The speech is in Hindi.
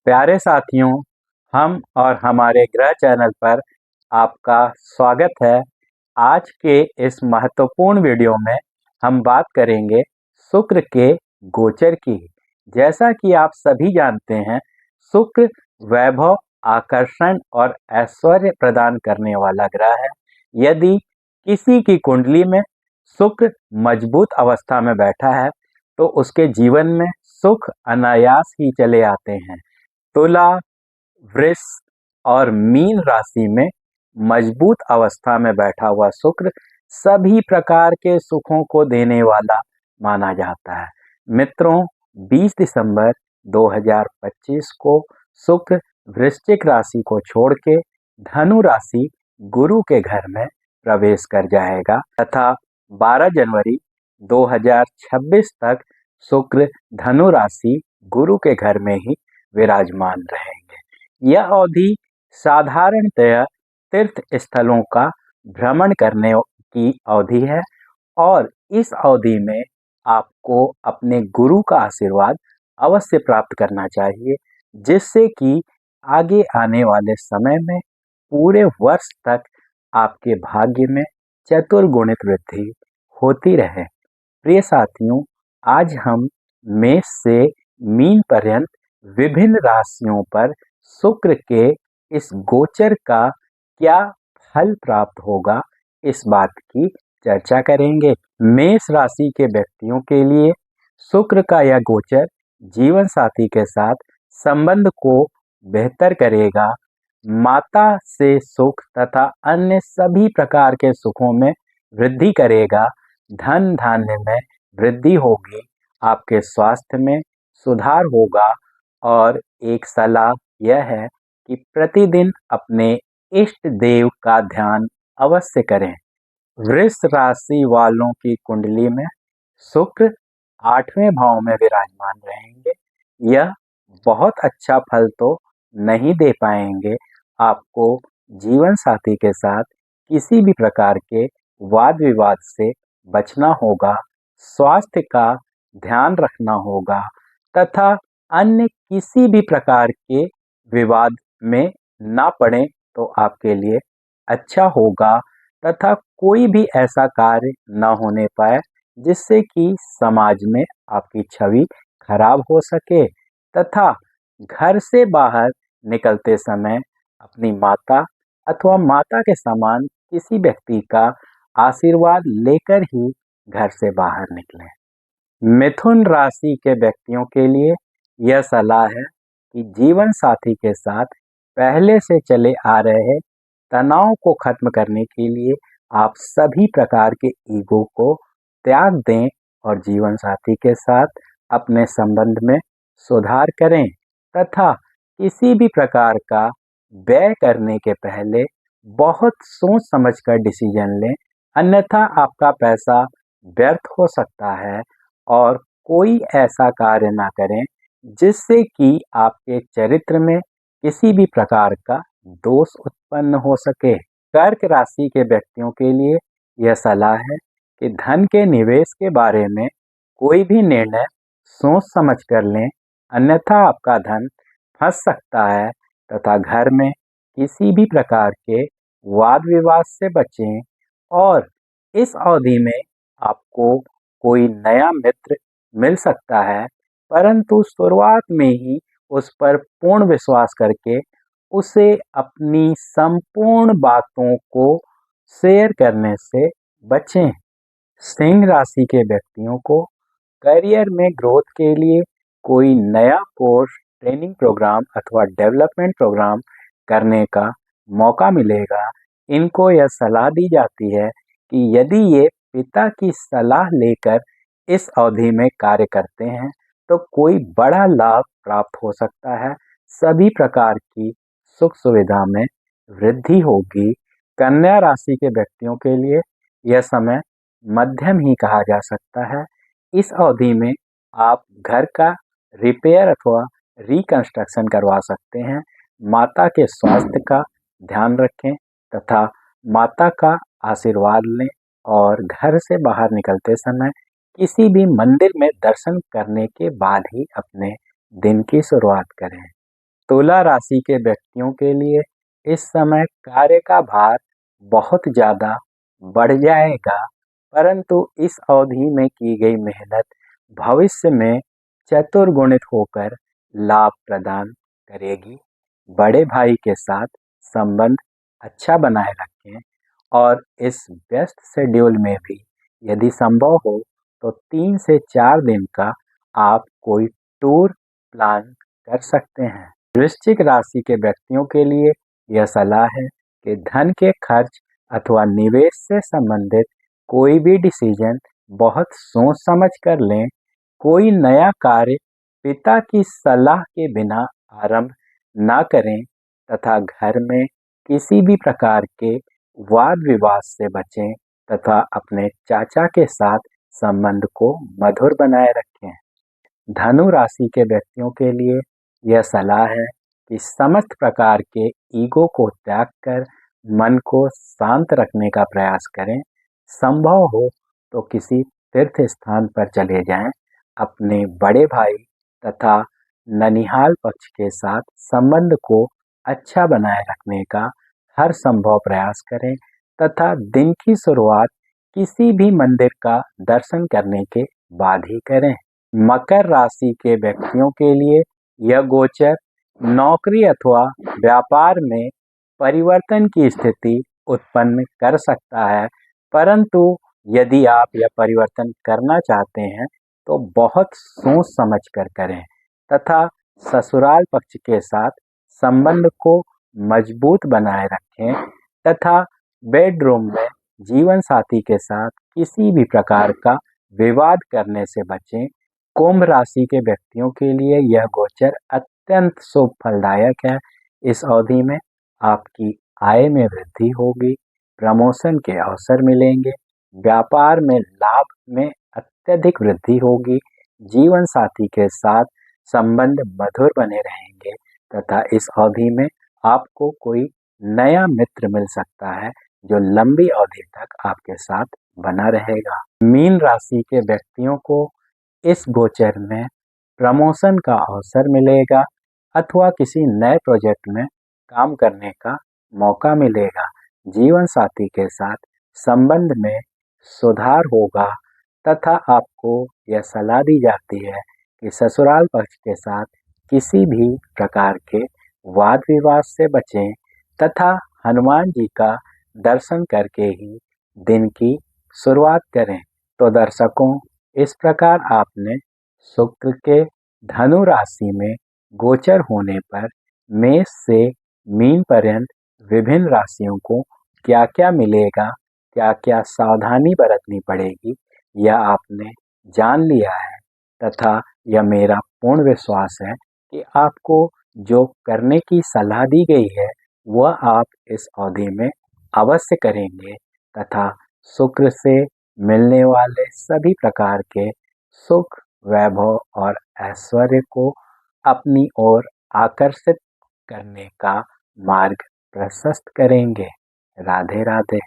प्यारे साथियों, हम और हमारे ग्रह चैनल पर आपका स्वागत है। आज के इस महत्वपूर्ण वीडियो में हम बात करेंगे शुक्र के गोचर की। जैसा कि आप सभी जानते हैं, शुक्र वैभव, आकर्षण और ऐश्वर्य प्रदान करने वाला ग्रह है। यदि किसी की कुंडली में शुक्र मजबूत अवस्था में बैठा है तो उसके जीवन में सुख अनायास ही चले आते हैं। तुला, वृष और मीन राशि में मजबूत अवस्था में बैठा हुआ शुक्र सभी प्रकार के सुखों को देने वाला माना जाता है। मित्रों, 20 दिसंबर 2025 को शुक्र वृश्चिक राशि को छोड़ के धनु राशि गुरु के घर में प्रवेश कर जाएगा तथा 12 जनवरी 2026 तक शुक्र धनु राशि गुरु के घर में ही विराजमान रहेंगे। यह अवधि साधारणतः तीर्थ स्थलों का भ्रमण करने की अवधि है और इस अवधि में आपको अपने गुरु का आशीर्वाद अवश्य प्राप्त करना चाहिए, जिससे कि आगे आने वाले समय में पूरे वर्ष तक आपके भाग्य में चतुर्गुणित वृद्धि होती रहे। प्रिय साथियों, आज हम मेष से मीन पर्यंत विभिन्न राशियों पर शुक्र के इस गोचर का क्या फल प्राप्त होगा, इस बात की चर्चा करेंगे। मेष राशि के व्यक्तियों के लिए शुक्र का यह गोचर जीवन साथी के साथ संबंध को बेहतर करेगा, माता से सुख तथा अन्य सभी प्रकार के सुखों में वृद्धि करेगा, धन धान्य में वृद्धि होगी, आपके स्वास्थ्य में सुधार होगा और एक सलाह यह है कि प्रतिदिन अपने इष्ट देव का ध्यान अवश्य करें। वृष राशि वालों की कुंडली में शुक्र 8वें भाव में विराजमान रहेंगे। यह बहुत अच्छा फल तो नहीं दे पाएंगे। आपको जीवन साथी के साथ किसी भी प्रकार के वाद विवाद से बचना होगा, स्वास्थ्य का ध्यान रखना होगा तथा अन्य किसी भी प्रकार के विवाद में ना पड़े तो आपके लिए अच्छा होगा तथा कोई भी ऐसा कार्य न होने पाए जिससे कि समाज में आपकी छवि खराब हो सके तथा घर से बाहर निकलते समय अपनी माता अथवा माता के समान किसी व्यक्ति का आशीर्वाद लेकर ही घर से बाहर निकलें। मिथुन राशि के व्यक्तियों के लिए यह सलाह है कि जीवन साथी के साथ पहले से चले आ रहे तनाव को खत्म करने के लिए आप सभी प्रकार के ईगो को त्याग दें और जीवन साथी के साथ अपने संबंध में सुधार करें तथा किसी भी प्रकार का व्यय करने के पहले बहुत सोच समझकर डिसीजन लें, अन्यथा आपका पैसा व्यर्थ हो सकता है। और कोई ऐसा कार्य ना करें जिससे कि आपके चरित्र में किसी भी प्रकार का दोष उत्पन्न हो सके। कर्क राशि के व्यक्तियों के लिए यह सलाह है कि धन के निवेश के बारे में कोई भी निर्णय सोच समझ कर लें, अन्यथा आपका धन फंस सकता है तथा घर में किसी भी प्रकार के वाद विवाद से बचें। और इस अवधि में आपको कोई नया मित्र मिल सकता है, परंतु शुरुआत में ही उस पर पूर्ण विश्वास करके उसे अपनी संपूर्ण बातों को शेयर करने से बचें। सिंह राशि के व्यक्तियों को करियर में ग्रोथ के लिए कोई नया कोर्स, ट्रेनिंग प्रोग्राम अथवा डेवलपमेंट प्रोग्राम करने का मौका मिलेगा। इनको यह सलाह दी जाती है कि यदि ये पिता की सलाह लेकर इस अवधि में कार्य करते हैं तो कोई बड़ा लाभ प्राप्त हो सकता है, सभी प्रकार की सुख सुविधा में वृद्धि होगी। कन्या राशि के व्यक्तियों के लिए यह समय मध्यम ही कहा जा सकता है। इस अवधि में आप घर का रिपेयर अथवा रिकंस्ट्रक्शन करवा सकते हैं। माता के स्वास्थ्य का ध्यान रखें तथा माता का आशीर्वाद लें और घर से बाहर निकलते समय किसी भी मंदिर में दर्शन करने के बाद ही अपने दिन की शुरुआत करें। तुला राशि के व्यक्तियों के लिए इस समय कार्य का भार बहुत ज़्यादा बढ़ जाएगा, परंतु इस अवधि में की गई मेहनत भविष्य में चतुर्गुणित होकर लाभ प्रदान करेगी। बड़े भाई के साथ संबंध अच्छा बनाए रखें और इस व्यस्त शेड्यूल में भी यदि संभव हो तो 3 से 4 दिन का आप कोई टूर प्लान कर सकते हैं। वृश्चिक राशि के व्यक्तियों के लिए यह सलाह है कि धन के खर्च अथवा निवेश से संबंधित कोई भी डिसीजन बहुत सोच समझ कर लें। कोई नया कार्य पिता की सलाह के बिना आरंभ ना करें तथा घर में किसी भी प्रकार के वाद विवाद से बचें तथा अपने चाचा के साथ संबंध को मधुर बनाए रखें। धनु राशि के व्यक्तियों के लिए यह सलाह है कि समस्त प्रकार के ईगो को त्याग कर मन को शांत रखने का प्रयास करें। संभव हो तो किसी तीर्थ स्थान पर चले जाएं। अपने बड़े भाई तथा ननिहाल पक्ष के साथ संबंध को अच्छा बनाए रखने का हर संभव प्रयास करें तथा दिन की शुरुआत किसी भी मंदिर का दर्शन करने के बाद ही करें। मकर राशि के व्यक्तियों के लिए यह गोचर नौकरी अथवा व्यापार में परिवर्तन की स्थिति उत्पन्न कर सकता है, परंतु यदि आप यह परिवर्तन करना चाहते हैं तो बहुत सोच समझ कर करें तथा ससुराल पक्ष के साथ संबंध को मजबूत बनाए रखें तथा बेडरूम में जीवन साथी के साथ किसी भी प्रकार का विवाद करने से बचें। कुंभ राशि के व्यक्तियों के लिए यह गोचर अत्यंत शुभ फलदायक है। इस अवधि में आपकी आय में वृद्धि होगी, प्रमोशन के अवसर मिलेंगे, व्यापार में लाभ में अत्यधिक वृद्धि होगी, जीवन साथी के साथ संबंध मधुर बने रहेंगे तथा इस अवधि में आपको कोई नया मित्र मिल सकता है जो लंबी अवधि तक आपके साथ बना रहेगा। मीन राशि के व्यक्तियों को इस गोचर में प्रमोशन का अवसर मिलेगा अथवा किसी नए प्रोजेक्ट में काम करने का मौका मिलेगा। जीवन साथी के साथ संबंध में सुधार होगा तथा आपको यह सलाह दी जाती है कि ससुराल पक्ष के साथ किसी भी प्रकार के वाद विवाद से बचें तथा हनुमान जी का दर्शन करके ही दिन की शुरुआत करें। तो दर्शकों, इस प्रकार आपने शुक्र के धनु राशि में गोचर होने पर मेष से मीन पर्यंत विभिन्न राशियों को क्या क्या मिलेगा, क्या क्या सावधानी बरतनी पड़ेगी, यह आपने जान लिया है तथा यह मेरा पूर्ण विश्वास है कि आपको जो करने की सलाह दी गई है वह आप इस अवधि में अवश्य करेंगे तथा शुक्र से मिलने वाले सभी प्रकार के सुख, वैभव और ऐश्वर्य को अपनी ओर आकर्षित करने का मार्ग प्रशस्त करेंगे। राधे राधे।